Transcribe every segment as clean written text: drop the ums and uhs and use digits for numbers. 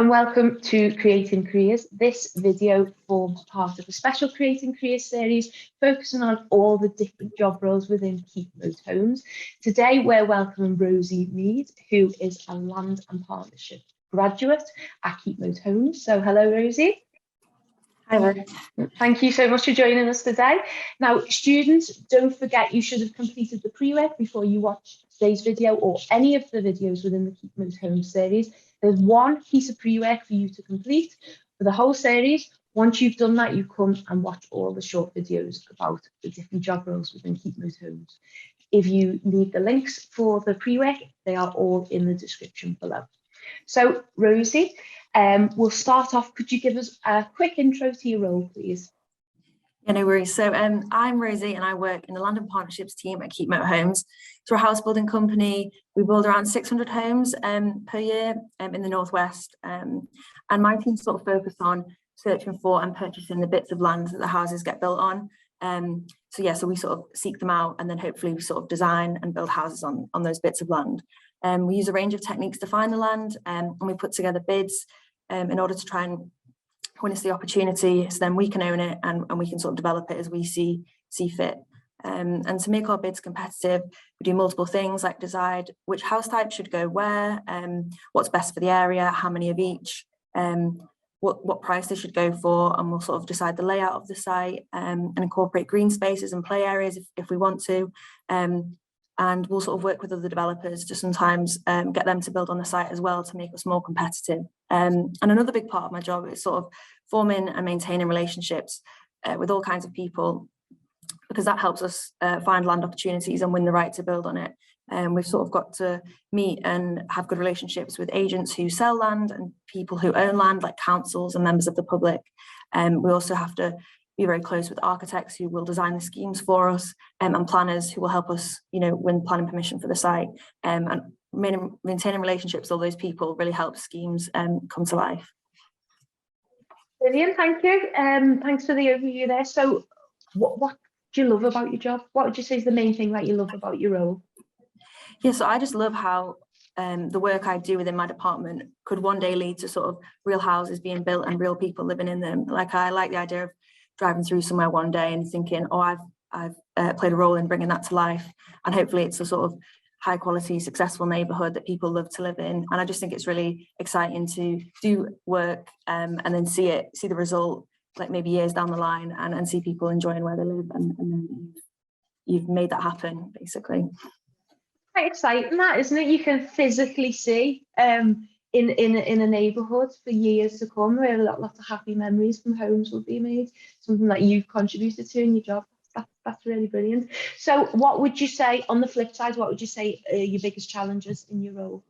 and welcome to Creating Careers. This video forms part of a special Creating Careers series focusing on all the different job roles within Keepmoat Homes. Today we're welcoming Rosie Mead, who is a Land and Partnership graduate at Keepmoat Homes. So hello Rosie. Hi there. Thank you so much for joining us today. Now students, don't forget you should have completed the pre-work before you watch today's video or any of the videos within the Keepmoat Homes series. There's one piece of pre-work for you to complete for the whole series. Once you've done that, you come and watch all the short videos about the different job roles within Keepmoat Homes. If you need the links for the pre-work, they are all in the description below. So Rosie, we'll start off. Could you give us a quick intro to your role, please? Yeah, no worries. So I'm Rosie and I work in the Land and Partnerships team at Keepmoat Homes. So we're a house building company. We build around 600 homes per year in the Northwest. And my team sort of focus on searching for and purchasing the bits of land that the houses get built on. So we sort of seek them out and then hopefully we sort of design and build houses on those bits of land. We use a range of techniques to find the land and we put together bids in order to try and when it's the opportunity, so then we can own it and we can sort of develop it as we see fit. And to make our bids competitive, we do multiple things like decide which house type should go where, what's best for the area, how many of each, what price they should go for, and we'll sort of decide the layout of the site and incorporate green spaces and play areas if we want to. And we'll sort of work with other developers to sometimes get them to build on the site as well to make us more competitive. And another big part of my job is sort of forming and maintaining relationships with all kinds of people, because that helps us find land opportunities and win the right to build on it. We've sort of got to meet and have good relationships with agents who sell land and people who own land, like councils and members of the public. We also have to be very close with architects who will design the schemes for us and planners who will help us, win planning permission for the site. And maintaining relationships with all those people really helps schemes come to life. Brilliant, thank you. Thanks for the overview there. So what do you love about your job? What would you say is the main thing that you love about your role? Yeah, so I just love how the work I do within my department could one day lead to sort of real houses being built and real people living in them. Like I like the idea of driving through somewhere one day and thinking, oh, I've played a role in bringing that to life, and hopefully it's a sort of high quality, successful neighbourhood that people love to live in. And I just think it's really exciting to do work and then see the result, like maybe years down the line, and see people enjoying where they live, and then you've made that happen, basically. Quite exciting, that, isn't it? You can physically see in a neighbourhood for years to come, where lots of happy memories from homes will be made, something that you've contributed to in your job. That's really brilliant. So what would you say, on the flip side, what would you say are your biggest challenges in your role?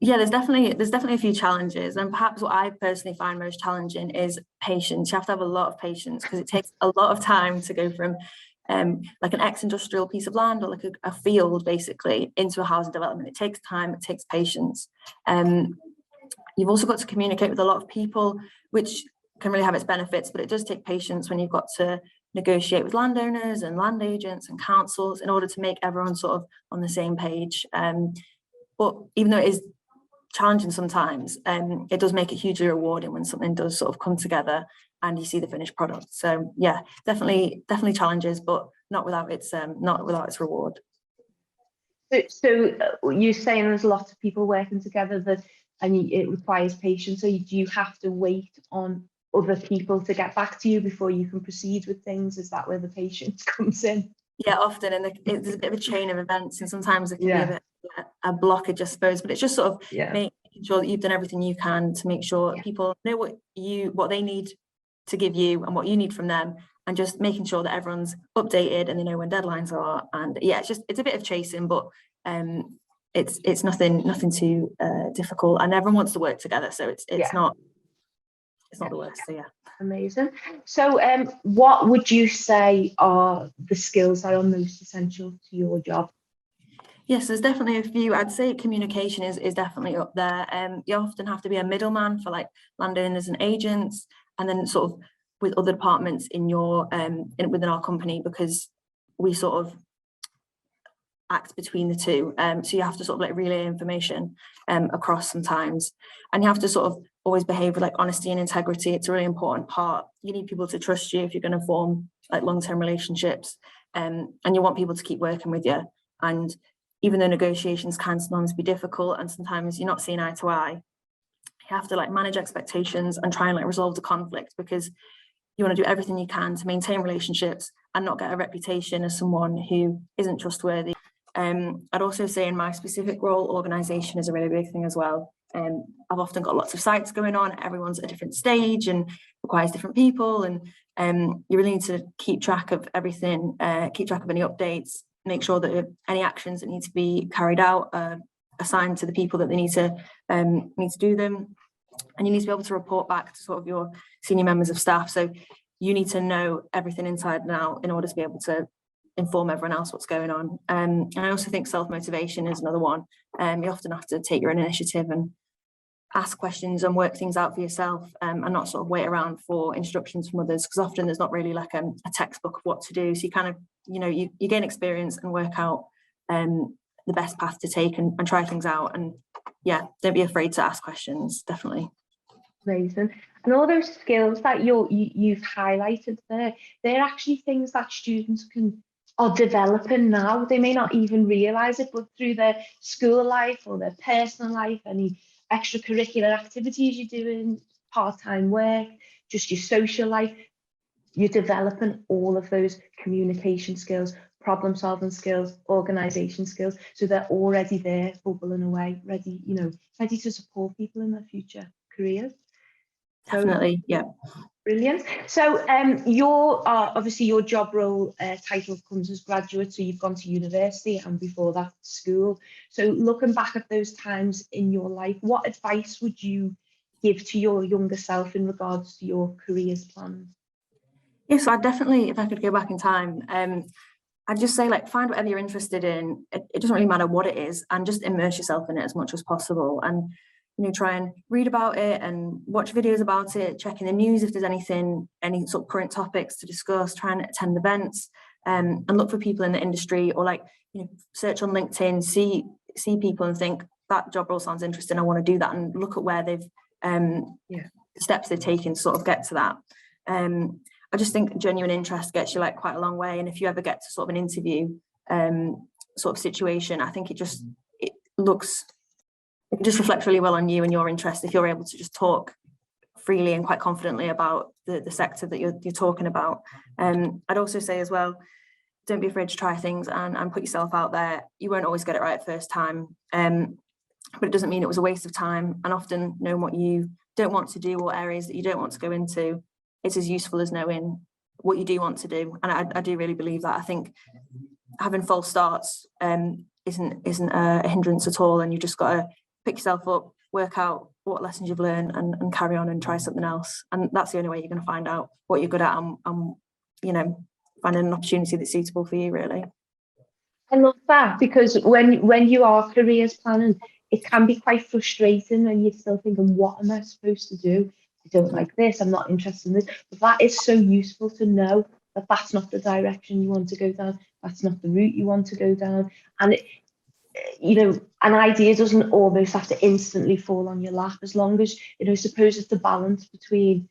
Yeah, there's definitely a few challenges, and perhaps what I personally find most challenging is patience. You have to have a lot of patience because it takes a lot of time to go from like an ex-industrial piece of land or like a field basically into a housing development. It takes time, it takes patience. You've also got to communicate with a lot of people, which can really have its benefits, but it does take patience when you've got to negotiate with landowners and land agents and councils in order to make everyone sort of on the same page. But even though it is challenging sometimes, it does make it hugely rewarding when something does sort of come together and you see the finished product. So yeah, definitely challenges, but not without its reward. So you're saying there's lots of people working together and it requires patience. So do you have to wait on other people to get back to you before you can proceed with things? Is that where the patience comes in? Yeah, often, and there's a bit of a chain of events, and sometimes it can be a bit a blockage, I suppose. But it's just sort of making sure that you've done everything you can to make sure people know what they need to give you and what you need from them, and just making sure that everyone's updated and they know when deadlines are. And yeah, it's a bit of chasing, but it's nothing too difficult, and everyone wants to work together, so it's not the worst. So yeah. Amazing. So what would you say are the skills that are most essential to your job? Yes, there's definitely a few. I'd say communication is definitely up there. You often have to be a middleman for like landowners and agents, and then sort of with other departments in your within our company, because we sort of act between the two. So you have to sort of like relay information across sometimes, and you have to sort of always behave with like honesty and integrity. It's a really important part. You need people to trust you if you're going to form like long-term relationships, and you want people to keep working with you. And even though negotiations can sometimes be difficult and sometimes you're not seeing eye to eye, you have to like manage expectations and try and like resolve the conflict, because you want to do everything you can to maintain relationships and not get a reputation as someone who isn't trustworthy. I'd also say in my specific role, organisation is a really big thing as well. I've often got lots of sites going on, everyone's at a different stage and requires different people, and you really need to keep track of everything, keep track of any updates, make sure that any actions that need to be carried out are assigned to the people that they need to do them. And you need to be able to report back to sort of your senior members of staff. So you need to know everything inside and out in order to be able to inform everyone else what's going on. And I also think self-motivation is another one. You often have to take your own initiative and ask questions and work things out for yourself, and not sort of wait around for instructions from others, because often there's not really like a textbook of what to do. So you kind of, you gain experience and work out the best path to take and try things out. And yeah, don't be afraid to ask questions, definitely. Amazing. And all those skills that you've highlighted there, they're actually things that students are developing now. They may not even realise it, but through their school life or their personal life, any extracurricular activities you're doing, part-time work, just your social life, you're developing all of those communication skills, problem-solving skills, organisation skills, so they're already there, bubbling away, ready to support people in their future careers. Definitely, yeah. Brilliant. So obviously your job role title comes as graduate, so you've gone to university and before that school. So looking back at those times in your life, what advice would you give to your younger self in regards to your careers plans? Yes, I'd definitely, if I could go back in time, I'd just say, like, find whatever you're interested in. It doesn't really matter what it is, and just immerse yourself in it as much as possible. And try and read about it and watch videos about it, check in the news if there's any sort of current topics to discuss, try and attend events, and look for people in the industry, or like, search on LinkedIn, see people and think that job role sounds interesting, I want to do that, and look at where they've steps they've taken to sort of get to that. I just think genuine interest gets you like quite a long way. And if you ever get to sort of an interview sort of situation, I think it just reflects really well on you and your interest if you're able to just talk freely and quite confidently about the sector that you're talking about. I'd also say as well, don't be afraid to try things and put yourself out there. You won't always get it right first time, but it doesn't mean it was a waste of time. And often knowing what you don't want to do or areas that you don't want to go into, it's as useful as knowing what you do want to do. And I do really believe that. I think having false starts isn't a hindrance at all, and you just got to pick yourself up, work out what lessons you've learned, and carry on and try something else. And that's the only way you're going to find out what you're good at and finding an opportunity that's suitable for you, really. I love that, because when you are careers planning, it can be quite frustrating and you're still thinking, what am I supposed to do? I don't like this, I'm not interested in this. But that is so useful to know that that's not the direction you want to go down, that's not the route you want to go down. And an idea doesn't almost have to instantly fall on your lap, as long as, suppose it's the balance between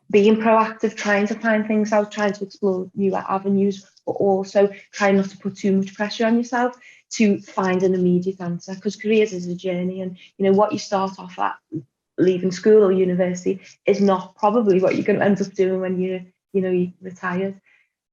being proactive, trying to find things out, trying to explore new avenues, but also trying not to put too much pressure on yourself to find an immediate answer, because careers is a journey, and what you start off at leaving school or university is not probably what you're going to end up doing when you're retired.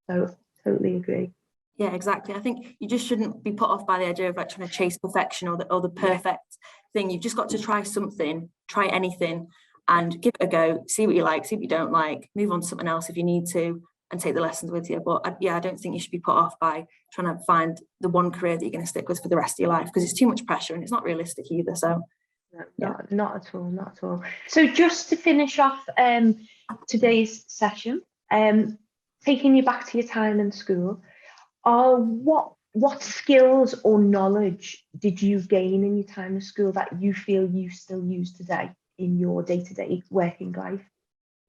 So totally agree. Yeah, exactly. I think you just shouldn't be put off by the idea of like trying to chase perfection or the perfect thing. You've just got to try something, try anything, and give it a go. See what you like, see what you don't like. Move on to something else if you need to, and take the lessons with you. But I don't think you should be put off by trying to find the one career that you're going to stick with for the rest of your life, because it's too much pressure and it's not realistic either. So not at all. So just to finish off today's session, taking you back to your time in school. What skills or knowledge did you gain in your time in school that you feel you still use today in your day-to-day working life?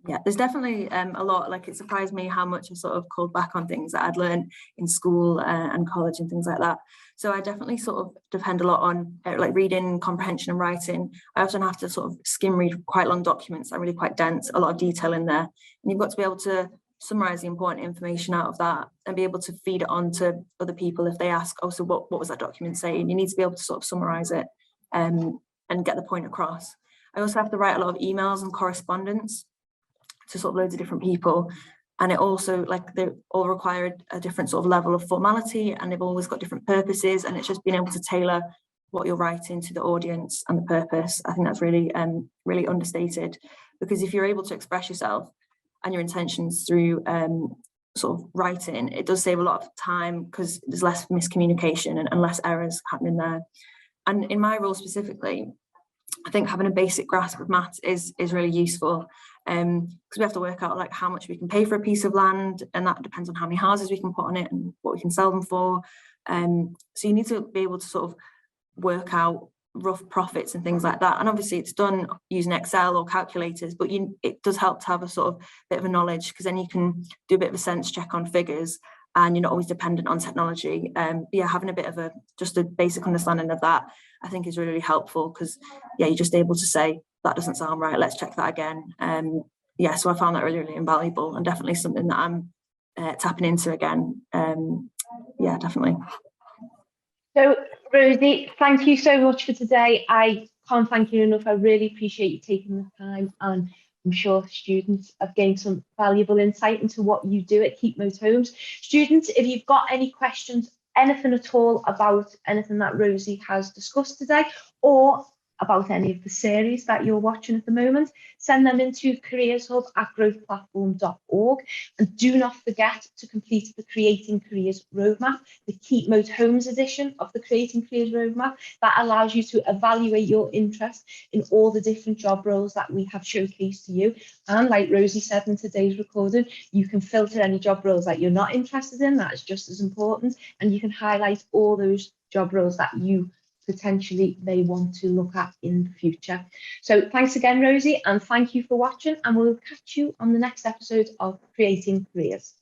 Yeah, there's definitely a lot. Like, it surprised me how much I sort of called back on things that I'd learned in school and college and things like that. So I definitely sort of depend a lot on like reading, comprehension and writing. I often have to sort of skim read quite long documents that are really quite dense, a lot of detail in there. And you've got to be able to summarize the important information out of that and be able to feed it on to other people if they ask, oh, so what was that document saying? You need to be able to sort of summarize it and get the point across. I also have to write a lot of emails and correspondence to sort of loads of different people, and it also, like, they all require a different sort of level of formality, and they've always got different purposes, and it's just being able to tailor what you're writing to the audience and the purpose. I think that's really really understated, because if you're able to express yourself and your intentions through sort of writing, it does save a lot of time because there's less miscommunication and less errors happening there. And in my role specifically, I think having a basic grasp of maths is really useful, because we have to work out like how much we can pay for a piece of land, and that depends on how many houses we can put on it and what we can sell them for. So you need to be able to sort of work out rough profits and things like that. And obviously it's done using Excel or calculators, but it does help to have a sort of bit of a knowledge, because then you can do a bit of a sense check on figures and you're not always dependent on technology. Yeah, having a bit of just a basic understanding of that, I think, is really helpful, because yeah, you're just able to say, that doesn't sound right, let's check that again. Yeah, so I found that really, really invaluable, and definitely something that I'm tapping into again. Yeah, definitely. So, Rosie, thank you so much for today. I can't thank you enough. I really appreciate you taking the time, and I'm sure students have gained some valuable insight into what you do at Keepmoat Homes. Students, if you've got any questions, anything at all about anything that Rosie has discussed today, or about any of the series that you're watching at the moment, send them into careershub@growthplatform.org. And do not forget to complete the Creating Careers Roadmap, the Keepmoat Homes edition of the Creating Careers Roadmap, that allows you to evaluate your interest in all the different job roles that we have showcased to you. And like Rosie said in today's recording, you can filter any job roles that you're not interested in, that is just as important, and you can highlight all those job roles that you potentially may want to look at in the future. So thanks again, Rosie, and thank you for watching, and we'll catch you on the next episode of Creating Careers.